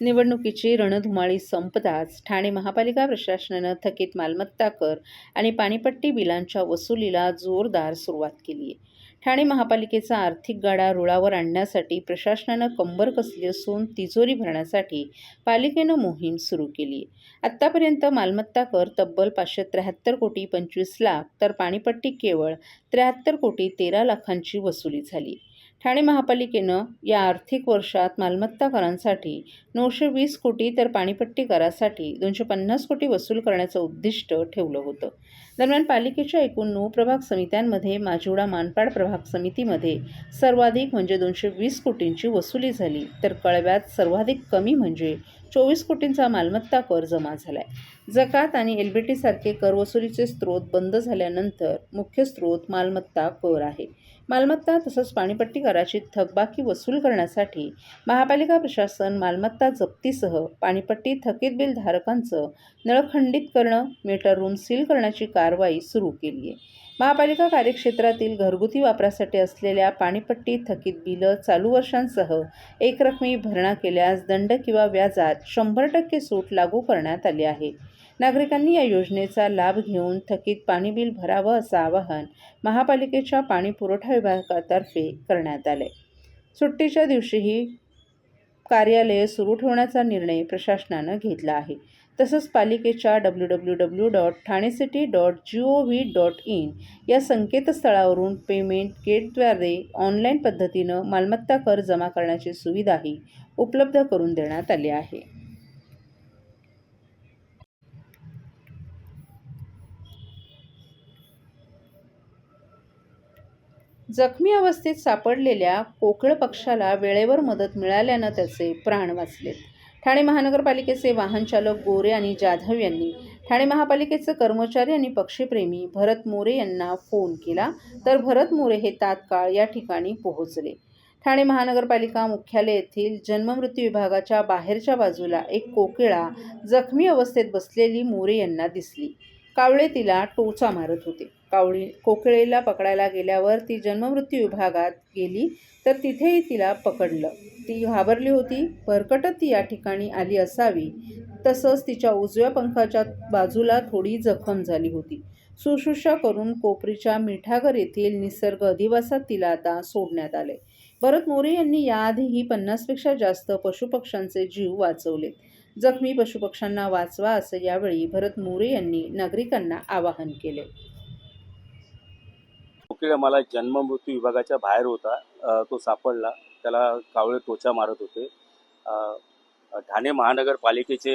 निवडणुकीची रणधुमाळी संपताच ठाणे महापालिका प्रशासनानं थकीत मालमत्ता कर आणि पाणीपट्टी बिलांच्या वसुलीला जोरदार सुरुवात केली आहे. ठाणे महापालिकेचा आर्थिक गाडा रुळावर आणण्यासाठी प्रशासनानं कंबर कसली असून तिजोरी भरण्यासाठी पालिकेनं मोहीम सुरू केली आहे. आत्तापर्यंत मालमत्ता कर तब्बल 573 कोटी 25 लाख तर पाणीपट्टी केवळ 73 कोटी 13 लाखांची वसुली झाली. ठाणे महापालिकेनं या आर्थिक वर्षात मालमत्ता करांसाठी 920 कोटी तर पाणीपट्टी करासाठी 250 कोटी वसूल करण्याचं उद्दिष्ट ठेवलं होतं. दरम्यान पालिकेच्या एकूण 9 प्रभाग समित्यांमध्ये माजिवडा मानपाड प्रभाग समितीमध्ये सर्वाधिक म्हणजे 220 कोटींची वसुली झाली, तर कळव्यात सर्वाधिक कमी म्हणजे 24 कोटींचा मालमत्ता कर जमा झालाय. जकात आणि एलबीटी सारखे कर वसुलीचे स्रोत बंद झाल्यानंतर मुख्य स्रोत मालमत्ता कर आहे. मालमत्ता तसंच पाणीपट्टी कराची थकबाकी वसूल करण्यासाठी महापालिका प्रशासन मालमत्ता जप्तीसह पाणीपट्टी थकीत बिल धारकांचं नळ खंडित करणं, मीटर रूम सील करण्याची कारवाई सुरू केली आहे. महापालिका कार्यक्षेत्रातील घरगुती वापरासाठी असलेल्या पाणीपट्टी थकीत बिलं चालू वर्षांसह एकरकमी भरणा केल्यास दंड किंवा व्याजात 100% सूट लागू करण्यात आली आहे. नागरिकांनी या योजनेचा लाभ घेऊन थकीत पाणी बिल भरावं असं आवाहन महापालिकेच्या पाणी पुरवठा विभागातर्फे करण्यात आलंय. सुट्टीच्या दिवशीही कार्यालये सुरू ठेवण्याचा निर्णय प्रशासनानं घेतला आहे. तसंच पालिकेच्या www.thanecity.gov.in या संकेतस्थळावरून पेमेंट गेटद्वारे ऑनलाईन पद्धतीनं मालमत्ता कर जमा करण्याची सुविधाही उपलब्ध करून देण्यात आली आहे. जखमी अवस्थेत सापडलेल्या कोकिळ पक्षाला वेळेवर मदत मिळाल्यानं त्याचे प्राण वाचलेत. ठाणे महानगरपालिकेचे वाहन चालक गोरे आणि जाधव यांनी ठाणे महापालिकेचे कर्मचारी आणि पक्षीप्रेमी भरत मोरे यांना फोन केला, तर भरत मोरे हे तात्काळ या ठिकाणी पोहोचले. ठाणे महानगरपालिका मुख्यालय येथील जन्ममृत्यू विभागाच्या बाहेरच्या बाजूला एक कोकिळा जखमी अवस्थेत बसलेली मोरे यांना दिसली. कावळे तिला टोचा मारत होते. कोकिळेला पकडायला गेल्यावर ती जन्ममृत्यू विभागात गेली, तर तिथेही तिला पकडलं. ती घाबरली होती. भरकटत ती या ठिकाणी आली असावी. तसंच तिच्या उजव्या पंखाच्या बाजूला थोडी जखम झाली होती. शुश्रूषा करून कोपरीच्या मिठागर येथील निसर्ग अधिवासात तिला आता सोडण्यात आले. भरत मोरे यांनी याआधीही 50 पेक्षा जास्त पशुपक्ष्यांचे जीव वाचवलेत. जखमी पशुपक्ष्यांना वाचवा असं यावेळी भरत मोरे यांनी नागरिकांना आवाहन केले. कोकिळ मला जन्ममृत्यू विभागाच्या बाहेर होता, तो सापडला. त्याला कावळे टोचा मारत होते. ठाणे महानगरपालिकेचे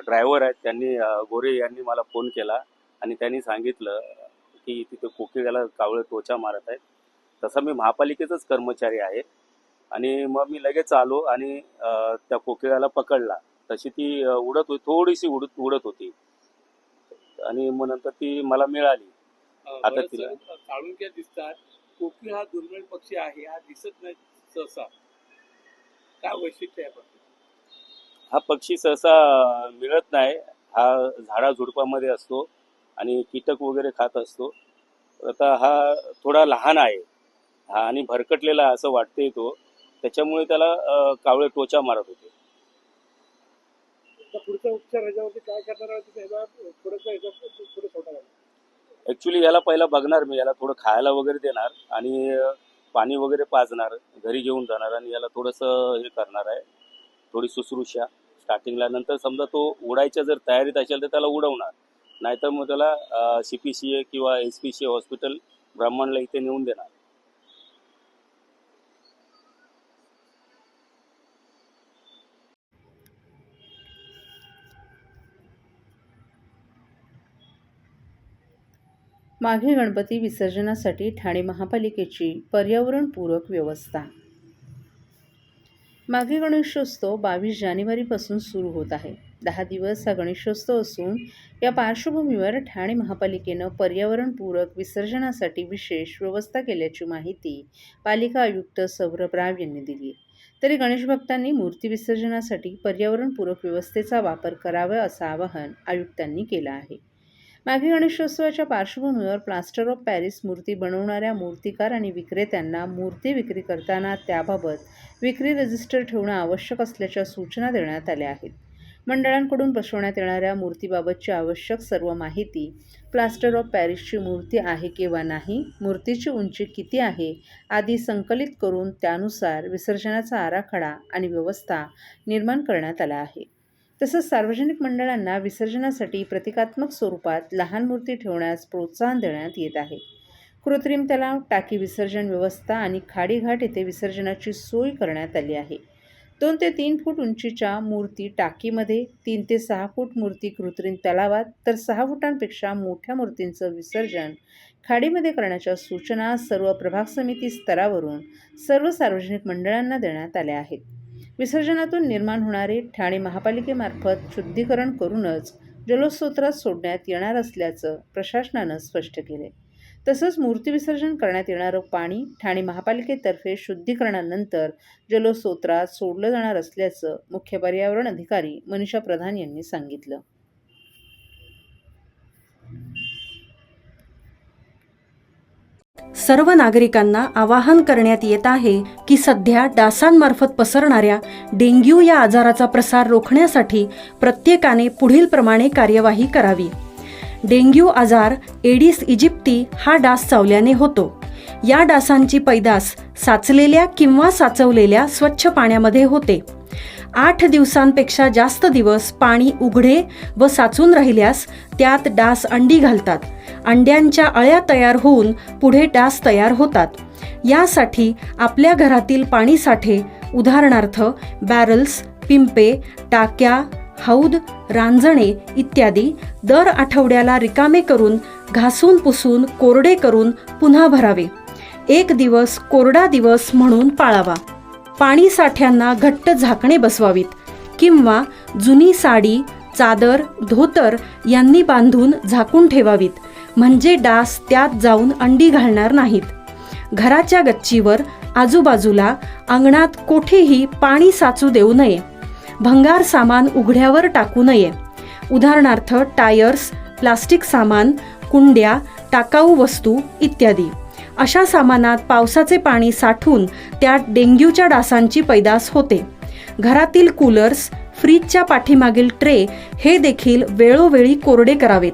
ड्रायव्हर आहेत, त्यांनी गोरे यांनी मला फोन केला आणि त्यांनी सांगितलं की तिथे कोकिळ्याला कावळे टोचा मारत आहेत. तसा मी महापालिकेचाच कर्मचारी आहे आणि मग मी लगेच आलो आणि त्या कोकिळ्याला पकडला. तशी ती उडत होती, थोडीशी उडत होती आणि मग नंतर ती मला मिळाली. आता तिला काळुंक्या दिसतात. कोकिळ हा दुर्मिळ पक्षी आहे, हा दिसत नाही सहसा. काय वैशिष्ट्य आहे? हा पक्षी सहसा मिळत नाही. हा झाडाझुडपामध्ये असतो आणि कीटक वगैरे खात असतो. आता हा थोडा लहान आहे हा आणि भरकटलेला असं वाटते तो, त्याच्यामुळे त्याला कावळे टोचा मारत होते. पुढचा उपचार ह्याच्यावरती काय करणार आहे? ॲक्च्युली याला पहिला बघणार मी, याला थोडं खायला वगैरे देणार आणि पाणी वगैरे पाजणार, घरी घेऊन जाणार आणि याला थोडंसं हे करणार आहे, थोडी शुश्रूषा स्टार्टिंगला. नंतर समजा तो उडायच्या जर तयारीत असेल तर त्याला उडवणार, नाहीतर मग त्याला CPCA किंवा SPCA हॉस्पिटल ब्राह्मणला इथे नेऊन देणार. माघी गणपती विसर्जनासाठी ठाणे महापालिकेची पर्यावरणपूरक व्यवस्था. माघी गणेशोत्सव 22 जानेवारीपासून सुरू होत आहे. 10 दिवस हा गणेशोत्सव असून या पार्श्वभूमीवर ठाणे महापालिकेनं पर्यावरणपूरक विसर्जनासाठी विशेष व्यवस्था केल्याची माहिती पालिका आयुक्त सौरभ राव यांनी दिली आहे. तरी गणेश भक्तांनी मूर्ती विसर्जनासाठी पर्यावरणपूरक व्यवस्थेचा वापर करावा असं आवाहन आयुक्तांनी केलं आहे. मागे गणेशोत्सवाच्या पार्श्वभूमीवर प्लास्टर ऑफ पॅरिस मूर्ती बनवणाऱ्या मूर्तिकार आणि विक्रेत्यांना मूर्ती विक्री करताना त्याबाबत विक्री रजिस्टर ठेवणं आवश्यक असल्याच्या सूचना देण्यात आल्या आहेत. मंडळांकडून बसवण्यात येणाऱ्या मूर्तीबाबतची आवश्यक सर्व माहिती, प्लास्टर ऑफ पॅरिसची मूर्ती आहे किंवा नाही, मूर्तीची उंची किती आहे आदी संकलित करून त्यानुसार विसर्जनाचा आराखडा आणि व्यवस्था निर्माण करण्यात आला आहे. तसंच सार्वजनिक मंडळांना विसर्जनासाठी प्रतिकात्मक स्वरूपात लहान मूर्ती ठेवण्यास प्रोत्साहन देण्यात येत आहे. कृत्रिम तलाव, टाकी विसर्जन व्यवस्था आणि खाडीघाट येथे विसर्जनाची सोय करण्यात आली आहे. 2 ते 3 फूट उंचीच्या मूर्ती टाकीमध्ये, 3 ते 6 फूट मूर्ती कृत्रिम तलावात, तर 6 फुटांपेक्षा मोठ्या मूर्तींचं विसर्जन खाडीमध्ये करण्याच्या सूचना सर्व प्रभाग समिती स्तरावरून सर्व सार्वजनिक मंडळांना देण्यात आल्या आहेत. विसर्जनातून निर्माण होणारे ठाणे महापालिकेमार्फत शुद्धीकरण करूनच जलोत्सवात सोडण्यात येणार असल्याचं प्रशासनानं स्पष्ट केले. तसंच मूर्ती विसर्जन करण्यात येणारं पाणी ठाणे महापालिकेतर्फे शुद्धीकरणानंतर जलोत्सवात सोडलं जाणार असल्याचं मुख्य पर्यावरण अधिकारी मनीषा प्रधान यांनी सांगितलं. सर्व नागरिकांना आवाहन करण्यात येत आहे की सध्या डासांमार्फत पसरणाऱ्या डेंग्यू या आजाराचा प्रसार रोखण्यासाठी प्रत्येकाने पुढील प्रमाणे कार्यवाही करावी. डेंग्यू आजार एडिस इजिप्ती हा डास चावल्याने होतो. या डासांची पैदास साचलेल्या किंवा साचवलेल्या स्वच्छ पाण्यामध्ये होते. 8 दिवसांपेक्षा जास्त दिवस पाणी उघडे व साचून राहिल्यास त्यात डास अंडी घालतात. अंड्यांच्या अळ्या तयार होऊन पुढे डास तयार होतात. यासाठी आपल्या घरातील पाणीसाठे उदाहरणार्थ बॅरल्स, पिंपे, टाक्या, हौद, रांजणे इत्यादी दर आठवड्याला रिकामे करून घासून पुसून कोरडे करून पुन्हा भरावे. 1 दिवस कोरडा दिवस म्हणून पाळावा. पाणी साठ्यांना घट्ट झाकणे बसवावीत किंवा जुनी साडी, चादर, धोतर यांनी बांधून झाकून ठेवावीत, म्हणजे डास त्यात जाऊन अंडी घालणार नाहीत. घराच्या गच्चीवर, आजूबाजूला, अंगणात कोठेही पाणी साचू देऊ नये. भंगार सामान उघड्यावर टाकू नये. उदाहरणार्थ टायर्स, प्लास्टिक सामान, कुंड्या, टाकाऊ वस्तू इत्यादी. अशा सामानात पावसाचे पाणी साठून त्यात डेंग्यूच्या डासांची पैदास होते. घरातील कूलर्स, फ्रीजच्या पाठीमागील ट्रे हे देखील वेळोवेळी कोरडे करावेत.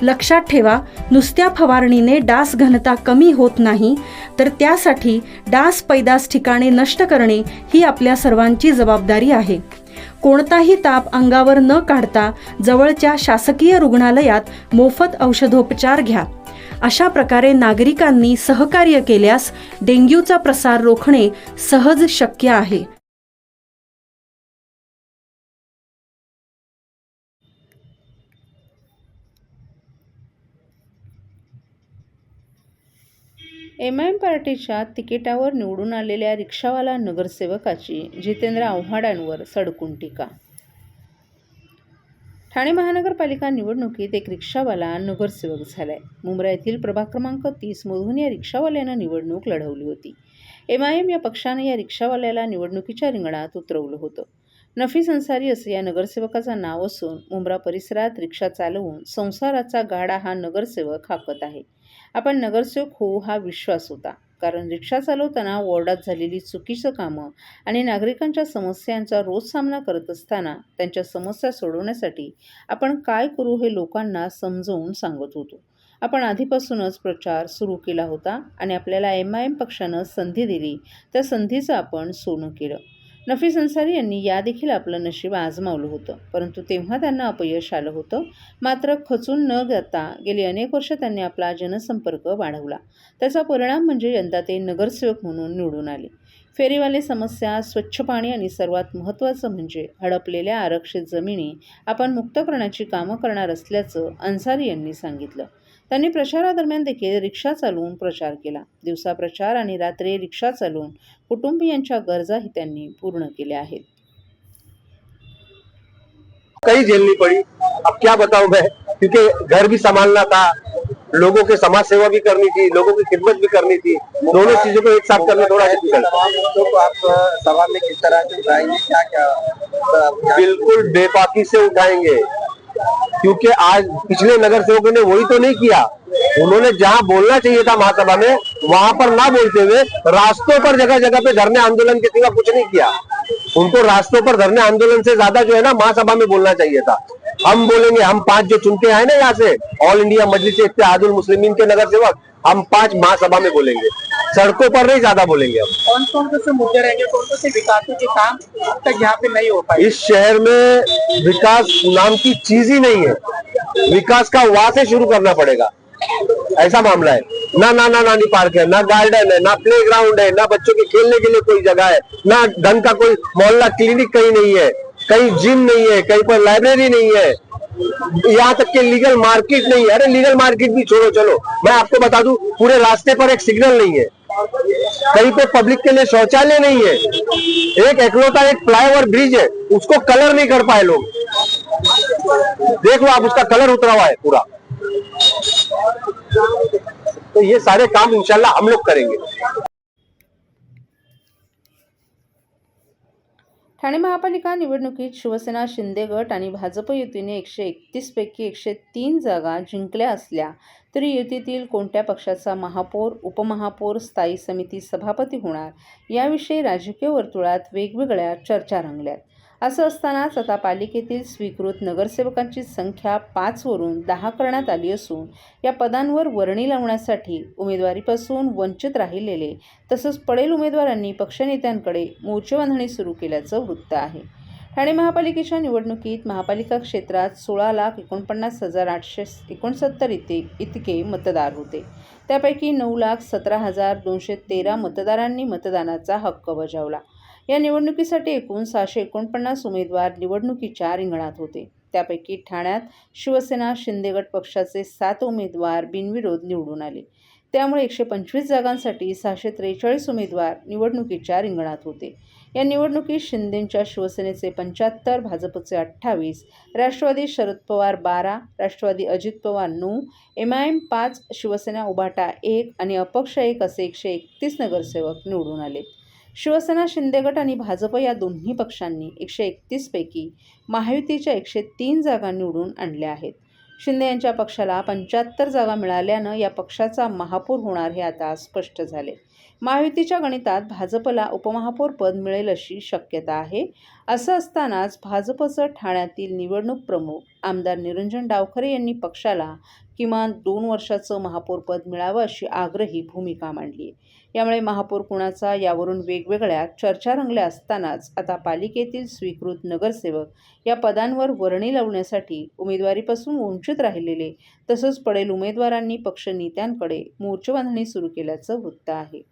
लक्षात ठेवा, नुसत्या फवारणीने डास घनता कमी होत नाही, तर त्यासाठी डास पैदास ठिकाणे नष्ट करणे ही आपल्या सर्वांची जबाबदारी आहे. कोणताही ताप अंगावर न काढता जवळच्या शासकीय रुग्णालयात मोफत औषधोपचार घ्या. अशा प्रकारे नागरिकांनी सहकार्य केल्यास डेंग्यूचा प्रसार रोखणे सहज शक्य आहे. MIM पार्टीच्या तिकिटावर निवडून आलेल्या रिक्षावाला नगरसेवकाची जितेंद्र आव्हाडांवर सडकून टीका. ठाणे महानगरपालिका निवडणुकीत एक रिक्षावाला नगरसेवक झालाय. मुंब्रा येथील प्रभाग क्रमांक 30 मधून या रिक्षावाल्यानं निवडणूक लढवली होती. MIM या पक्षाने या रिक्षावाल्याला निवडणुकीच्या रिंगणात उतरवलं होतं. नफीस अन्सारी असं या नगरसेवकाचं नाव असून मुंब्रा परिसरात रिक्षा चालवून संसाराचा गाडा हा नगरसेवक हाकत आहे. आपण नगरसेवक होऊ हा विश्वास होता, कारण रिक्षा चालवताना वॉर्डात झालेली चुकीचं कामं आणि नागरिकांच्या समस्यांचा रोज सामना करत असताना त्यांच्या समस्या सोडवण्यासाठी आपण काय करू हे लोकांना समजावून सांगत होतो. आपण आधीपासूनच प्रचार सुरू केला होता आणि आपल्याला MIM पक्षानं संधी दिली, त्या संधीचं आपण सोनं केलं. नफीस अन्सारी यांनी यादेखील आपलं नशीब आजमावलं होतं, परंतु तेव्हा त्यांना अपयश आलं होतं. मात्र खचून न जाता गेली अनेक वर्ष त्यांनी आपला जनसंपर्क वाढवला. त्याचा परिणाम म्हणजे यंदा ते नगरसेवक म्हणून निवडून आले. फेरीवाले समस्या, स्वच्छ पाणी आणि सर्वात महत्त्वाचं म्हणजे हडपलेल्या आरक्षित जमिनी आपण मुक्त करण्याची कामं करणार असल्याचं अन्सारी यांनी सांगितलं. त्यांनी प्रचारादरम्यान देखील रिक्षा चालवून प्रचार केला. दिवसा प्रचार आणि रात्री रिक्षा चालवून कुटुंबियांच्या गरजाही त्यांनी पूर्ण केल्या आहेत. कई झेलनी पड़ी. अब क्या बताऊं मैं, क्योंकि घर भी संभालना था, लोगों के समाज सेवा भी करनी थी, लोगों की खिदमत भी करनी थी. दोनों चीजों को एक साथ करना थोड़ा डिफिकल्ट है. तो आप सभा में किस तरह से उठाएंगे, क्या क्या बिल्कुल बेबाकी से उठाएंगे. क्योंकि आज पिछले नगर सेवकों ने वही तो नहीं किया। उन्होंने जहां बोलना चाहिए था महासभा में, वहां पर ना बोलते हुए रास्तों पर जगह जगह पे धरने आंदोलन के सिवा कुछ नहीं किया। उनको रास्तों पर धरने आंदोलन से ज्यादा जो है ना महासभा में बोलना चाहिए था। हम बोलेंगे, हम 5 जो चुन के आए ना यहाँ से, ऑल इंडिया मजलिस इत्तेहादुल मुस्लिमीन के नगर सेवक, हम 5 महासभा में बोलेंगे, सड़कों पर नहीं ज्यादा बोलेंगे। हम कौन कौन से मुद्दे रहेंगे, कौन कौन से विकास के काम अब तक यहाँ पे नहीं हो पाए? इस शहर में विकास नाम की चीज ही नहीं है। विकास का वहां से शुरू करना पड़ेगा, ऐसा मामला है। ना नानी पार्क है, ना गार्डन है, ना प्ले ग्राउंड है, ना बच्चों के खेलने के लिए कोई जगह है, ना ढंग का कोई मोहल्ला क्लिनिक कहीं नहीं है, कहीं जिम नहीं है, कहीं पर लाइब्रेरी नहीं है, यहाँ तक के लीगल मार्केट नहीं है। अरे लीगल मार्केट भी छोड़ो, चलो मैं आपको बता दूं, पूरे रास्ते पर एक सिग्नल नहीं है, कहीं पे पब्लिक के लिए शौचालय नहीं है, एक एकलौता एक फ्लाईओवर ब्रिज है, उसको कलर नहीं कर पाए लोग। देख लो आप, उसका कलर उतरा हुआ है पूरा। तो ये सारे काम इंशाल्लाह हम लोग करेंगे। ठाणे महापालिका निवडणुकीत शिवसेना शिंदे गट आणि भाजप युतीने 131 पैकी 103 जागा जिंकल्या असल्या तरी युतीतील कोणत्या पक्षाचा महापौर, उपमहापौर, स्थायी समिती सभापती होणार याविषयी राजकीय वर्तुळात वेगवेगळ्या चर्चा रंगल्यात। असं असतानाच आता पालिकेतील स्वीकृत नगरसेवकांची संख्या 5 वरून 10 करण्यात आली असून या पदांवर वर्णी लावण्यासाठी उमेदवारीपासून वंचित राहिलेले तसंच पडेल उमेदवारांनी पक्षनेत्यांकडे मोर्चेबांधणी सुरू केल्याचं वृत्त आहे। ठाणे महापालिकेच्या निवडणुकीत महापालिका क्षेत्रात 16,49,869 इतके मतदार होते। त्यापैकी 9,17,213 मतदारांनी मतदानाचा हक्क बजावला। या निवडणुकीसाठी एकूण 649 उमेदवार निवडणुकीच्या रिंगणात होते। त्यापैकी ठाण्यात शिवसेना शिंदे गट पक्षाचे 7 उमेदवार बिनविरोध निवडून आले। त्यामुळे 125 जागांसाठी 643 उमेदवार निवडणुकीच्या रिंगणात होते। या निवडणुकीत शिंदेंच्या शिवसेनेचे 75, भाजपचे 28, राष्ट्रवादी शरद पवार 12, राष्ट्रवादी अजित पवार 9, MIM 5, शिवसेना उभाटा 1 आणि अपक्ष 1 असे 131 नगरसेवक निवडून आले। शिवसेना शिंदे गट आणि भाजप या दोन्ही पक्षांनी 131 पैकी महायुतीच्या 103 जागा निवडून आणल्या आहेत। शिंदे यांच्या पक्षाला 75 जागा मिळाल्यानं या पक्षाचा महापौर होणार हे आता स्पष्ट झाले। महायुतीच्या गणितात भाजपला उपमहापौर पद मिळेल अशी शक्यता आहे। असं असतानाच भाजपचं ठाण्यातील निवडणूक प्रमुख आमदार निरंजन डावखरे यांनी पक्षाला किमान 2 वर्षाचं महापौर पद मिळावं अशी आग्रही भूमिका मांडली आहे। यामुळे महापौर कुणाचा यावरून वेगवेगळ्या चर्चा रंगल्या असतानाच आता पालिकेतील स्वीकृत नगरसेवक या पदांवर वर्णी लावण्यासाठी उमेदवारीपासून वंचित राहिलेले तसंच पडेल उमेदवारांनी पक्षनेत्यांकडे मोर्चेबांधणी सुरू केल्याचं वृत्त आहे।